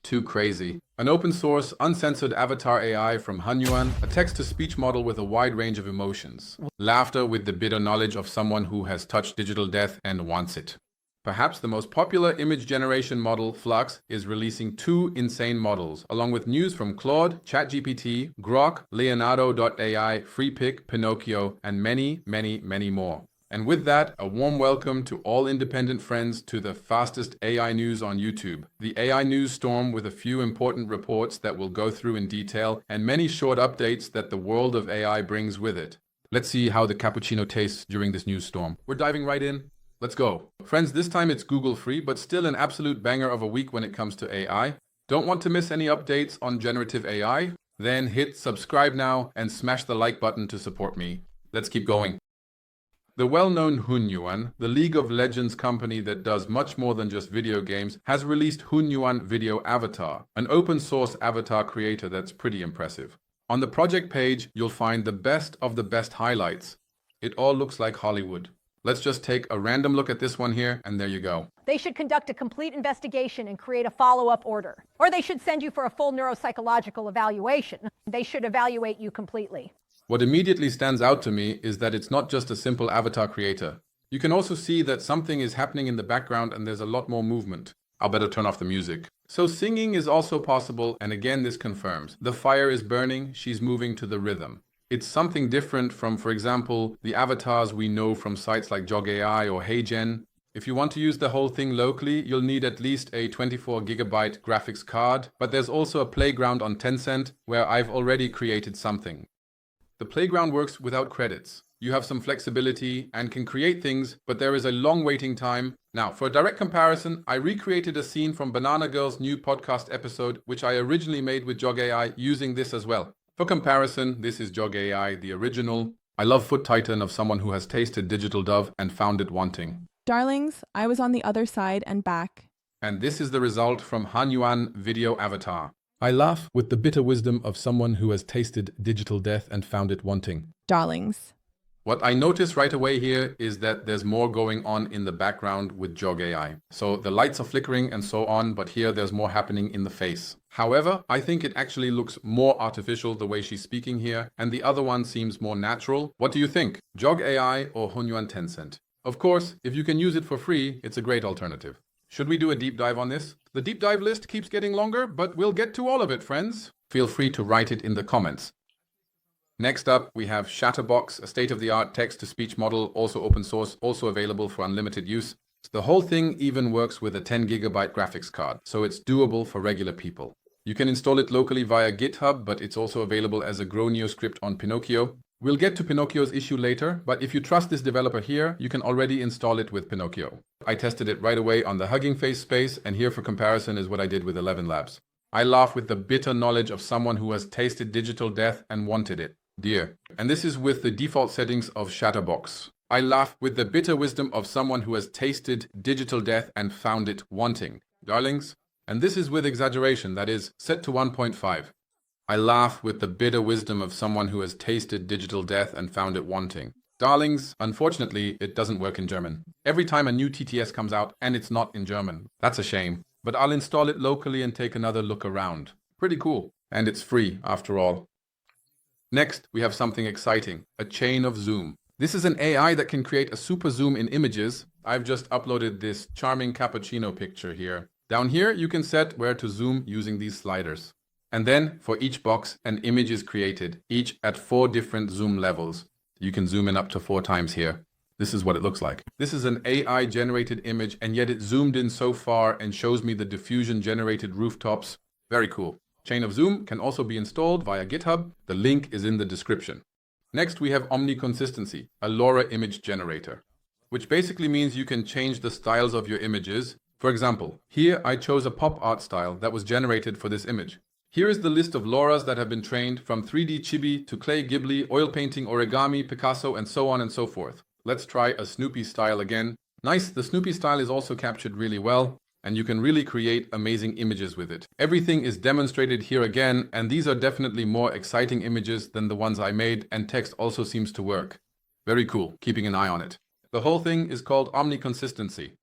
Too crazy. An open-source, uncensored avatar AI from Hunyuan, a text-to-speech model with a wide range of emotions. Laughter with the bitter knowledge of someone who has touched digital death and wants it. Perhaps the most popular image generation model, Flux, is releasing 2 insane models, along with news from Claude, ChatGPT, Grok, Leonardo AI, FreePic, Pinocchio, and many, many, many more. And with that, a warm welcome to all independent friends to the fastest AI news on YouTube. The AI news storm with a few important reports that we'll go through in detail and many short updates that the world of AI brings with it. Let's see how the cappuccino tastes during this news storm. We're diving right in. Let's go. Friends, this time it's Google free, but still an absolute banger of a week when it comes to AI. Don't want to miss any updates on generative AI? Then hit subscribe now and smash the like button to support me. Let's keep going. The well-known Hunyuan, the League of Legends company that does much more than just video games, has released Hunyuan Video Avatar, an open-source avatar creator that's pretty impressive. On the project page, you'll find the best of the best highlights. It all looks like Hollywood. Let's just take a random look at this one here, and there you go. They should conduct a complete investigation and create a follow-up order. Or they should send you for a full neuropsychological evaluation. They should evaluate you completely. What immediately stands out to me is that it's not just a simple avatar creator. You can also see that something is happening in the background and there's a lot more movement. I'll better turn off the music. So singing is also possible, and again this confirms. The fire is burning, she's moving to the rhythm. It's something different from, for example, the avatars we know from sites like JogAI or HeyGen. If you want to use the whole thing locally, you'll need at least a 24GB graphics card, but there's also a playground on Tencent where I've already created something. The playground works without credits. You have some flexibility and can create things, but there is a long waiting time. Now, for a direct comparison, I recreated a scene from Banana Girl's new podcast episode, which I originally made with JogAI using this as well. For comparison, this is JogAI, the original. I love foot titan of someone who has tasted digital dove and found it wanting. Darlings, I was on the other side and back. And this is the result from Hunyuan Video Avatar. I laugh with the bitter wisdom of someone who has tasted digital death and found it wanting. Darlings. What I notice right away here is that there's more going on in the background with JogAI. So the lights are flickering and so on, but here there's more happening in the face. However, I think it actually looks more artificial the way she's speaking here, and the other one seems more natural. What do you think? JogAI or Hunyuan Tencent? Of course, if you can use it for free, it's a great alternative. Should we do a deep dive on this? The deep dive list keeps getting longer, but we'll get to all of it, friends. Feel free to write it in the comments. Next up, we have ChatterBox, a state-of-the-art text-to-speech model, also open source, also available for unlimited use. The whole thing even works with a 10GB graphics card, so it's doable for regular people. You can install it locally via GitHub, but it's also available as a Gronio script on Pinocchio. We'll get to Pinocchio's issue later, but if you trust this developer here, you can already install it with Pinocchio. I tested it right away on the Hugging Face space, and here for comparison is what I did with 11 Labs. I laugh with the bitter knowledge of someone who has tasted digital death and wanted it. Dear. And this is with the default settings of ChatterBox. I laugh with the bitter wisdom of someone who has tasted digital death and found it wanting. Darlings. And this is with exaggeration, that is, set to 1.5. I laugh with the bitter wisdom of someone who has tasted digital death and found it wanting. Darlings, unfortunately, it doesn't work in German. Every time a new TTS comes out and it's not in German. That's a shame. But I'll install it locally and take another look around. Pretty cool. And it's free, after all. Next, we have something exciting. A chain of zoom. This is an AI that can create a super zoom in images. I've just uploaded this charming cappuccino picture here. Down here, you can set where to zoom using these sliders. And then, for each box, an image is created, each at 4 different zoom levels. You can zoom in up to 4 times here. This is what it looks like. This is an AI-generated image, and yet it zoomed in so far and shows me the diffusion-generated rooftops. Very cool. Chain of Zoom can also be installed via GitHub. The link is in the description. Next, we have Omniconsistency, a LoRa image generator, which basically means you can change the styles of your images. For example, here I chose a pop art style that was generated for this image. Here is the list of LoRa's that have been trained, from 3D Chibi to Clay Ghibli, oil painting, origami, Picasso, and so on and so forth. Let's try a Snoopy style again. Nice, the Snoopy style is also captured really well, and you can really create amazing images with it. Everything is demonstrated here again, and these are definitely more exciting images than the ones I made, and text also seems to work. Very cool, keeping an eye on it. The whole thing is called Omniconsistency.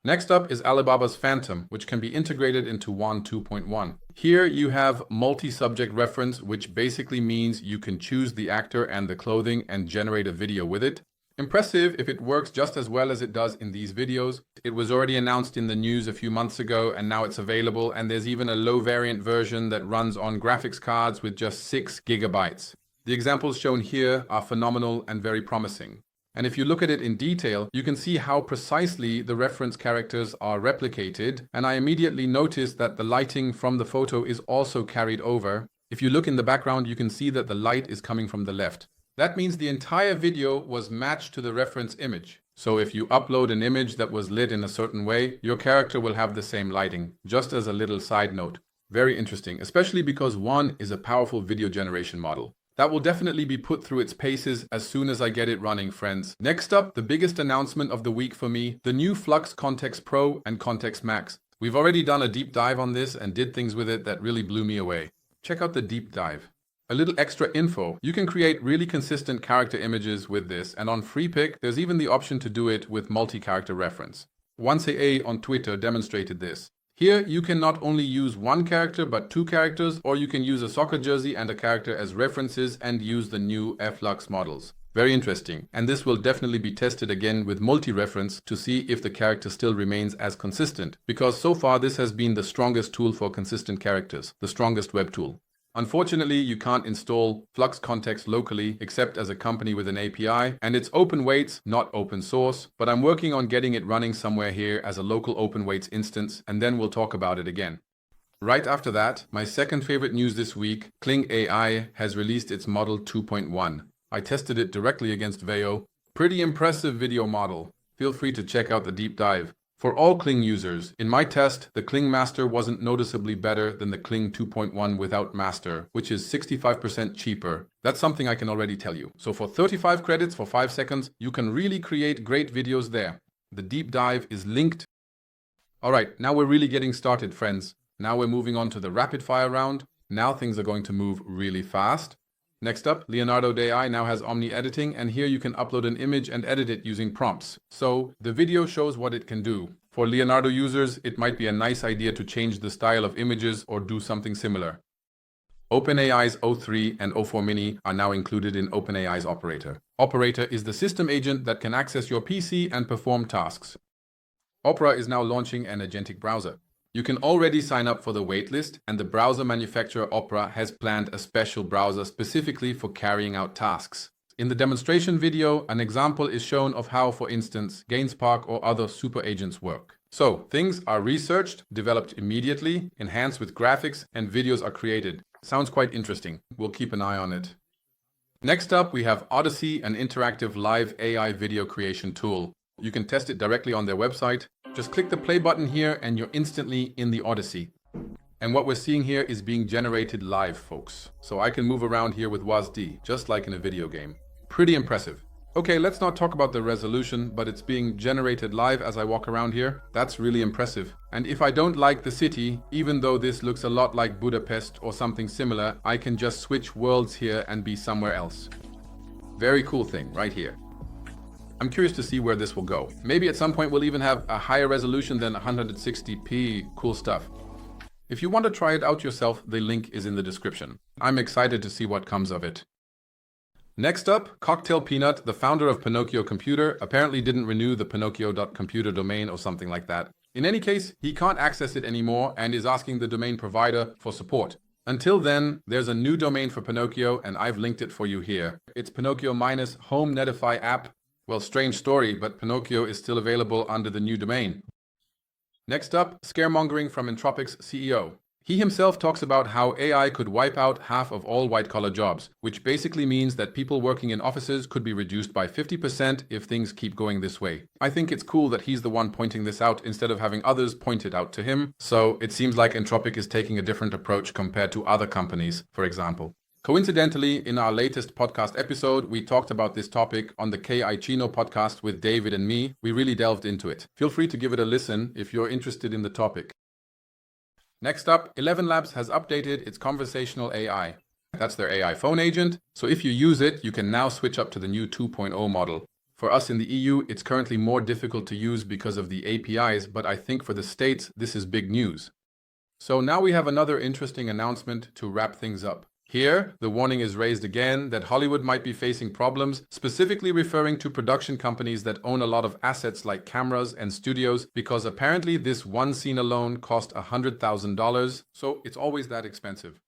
Next up is Alibaba's Phantom, which can be integrated into WAN 2.1. Here you have multi-subject reference, which basically means you can choose the actor and the clothing and generate a video with it. Impressive if it works just as well as it does in these videos. It was already announced in the news a few months ago and now it's available, and there's even a low variant version that runs on graphics cards with just 6 gigabytes. The examples shown here are phenomenal and very promising. And if you look at it in detail, you can see how precisely the reference characters are replicated, and I immediately noticed that the lighting from the photo is also carried over. If you look in the background, you can see that the light is coming from the left. That means the entire video was matched to the reference image. So if you upload an image that was lit in a certain way, your character will have the same lighting, just as a little side note. Very interesting, especially because WAN is a powerful video generation model. That will definitely be put through its paces as soon as I get it running, friends. Next up, the biggest announcement of the week for me, the new Flux Context Pro and Context Max. We've already done a deep dive on this and did things with it that really blew me away. Check out the deep dive. A little extra info, you can create really consistent character images with this, and on FreePic, there's even the option to do it with multi-character reference. OneCA on Twitter demonstrated this. Here, you can not only use one character, but 2 characters, or you can use a soccer jersey and a character as references and use the new Flux models. Very interesting. And this will definitely be tested again with multi-reference to see if the character still remains as consistent, because so far this has been the strongest tool for consistent characters, the strongest web tool. Unfortunately, you can't install Flux Context locally except as a company with an API, and it's open weights, not open source, but I'm working on getting it running somewhere here as a local open weights instance, and then we'll talk about it again. Right after that, my second favorite news this week, Kling AI has released its model 2.1. I tested it directly against Veo. Pretty impressive video model. Feel free to check out the deep dive. For all Kling users, in my test, the Kling Master wasn't noticeably better than the Kling 2.1 without Master, which is 65% cheaper. That's something I can already tell you. So for 35 credits for 5 seconds, you can really create great videos there. The deep dive is linked. Alright, now we're really getting started, friends. Now we're moving on to the rapid fire round. Now things are going to move really fast. Next up, Leonardo AI now has Omniediting, and here you can upload an image and edit it using prompts. So the video shows what it can do. For Leonardo users, it might be a nice idea to change the style of images or do something similar. OpenAI's O3 and O4 Mini are now included in OpenAI's Operator. Operator is the system agent that can access your PC and perform tasks. Opera is now launching an agentic browser. You can already sign up for the waitlist, and the browser manufacturer Opera has planned a special browser specifically for carrying out tasks. In the demonstration video, an example is shown of how, for instance, GainsPark or other super agents work. So, things are researched, developed immediately, enhanced with graphics, and videos are created. Sounds quite interesting. We'll keep an eye on it. Next up, we have Odyssey, an interactive live AI video creation tool. You can test it directly on their website. Just click the play button here and you're instantly in the Odyssey. And what we're seeing here is being generated live, folks. So I can move around here with WASD, just like in a video game. Pretty impressive. Okay, let's not talk about the resolution, but it's being generated live as I walk around here. That's really impressive. And if I don't like the city, even though this looks a lot like Budapest or something similar, I can just switch worlds here and be somewhere else. Very cool thing right here. I'm curious to see where this will go. Maybe at some point we'll even have a higher resolution than 160p. Cool stuff. If you want to try it out yourself, the link is in the description. I'm excited to see what comes of it. Next up, Cocktail Peanut, the founder of Pinocchio Computer, apparently didn't renew the pinocchio.computer domain or something like that. In any case, he can't access it anymore and is asking the domain provider for support. Until then, there's a new domain for Pinocchio and I've linked it for you here. It's Pinocchio-Home Netify app. Well, strange story, but Pinocchio is still available under the new domain. Next up, scaremongering from Anthropic's CEO. He himself talks about how AI could wipe out half of all white-collar jobs, which basically means that people working in offices could be reduced by 50% if things keep going this way. I think it's cool that he's the one pointing this out instead of having others point it out to him, so it seems like Anthropic is taking a different approach compared to other companies, for example. Coincidentally, in our latest podcast episode, we talked about this topic on the KI Chino podcast with David and me. We really delved into it. Feel free to give it a listen if you're interested in the topic. Next up, 11 Labs has updated its Conversational AI. That's their AI phone agent. So if you use it, you can now switch up to the new 2.0 model. For us in the EU, it's currently more difficult to use because of the APIs, but I think for the States, this is big news. So now we have another interesting announcement to wrap things up. Here, the warning is raised again that Hollywood might be facing problems, specifically referring to production companies that own a lot of assets like cameras and studios, because apparently this one scene alone cost $100,000, so it's always that expensive.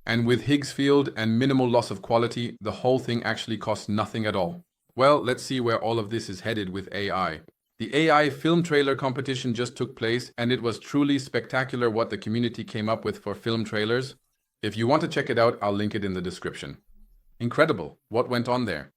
And with Higgs field and minimal loss of quality, the whole thing actually costs nothing at all. Well, let's see where all of this is headed with AI. The AI film trailer competition just took place, and it was truly spectacular what the community came up with for film trailers. If you want to check it out, I'll link it in the description. Incredible what went on there.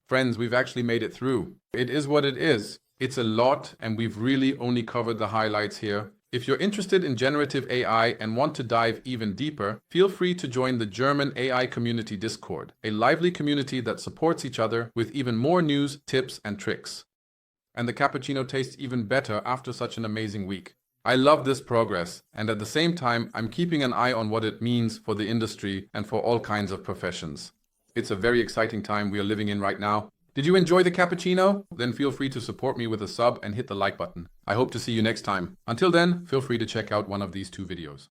Friends, we've actually made it through. It is what it is. It's a lot, and we've really only covered the highlights here. If you're interested in generative AI and want to dive even deeper, feel free to join the German AI Community Discord, a lively community that supports each other with even more news, tips, and tricks. And the cappuccino tastes even better after such an amazing week. I love this progress, and at the same time, I'm keeping an eye on what it means for the industry and for all kinds of professions. It's a very exciting time we are living in right now. Did you enjoy the cappuccino? Then feel free to support me with a sub and hit the like button. I hope to see you next time. Until then, feel free to check out one of these two videos.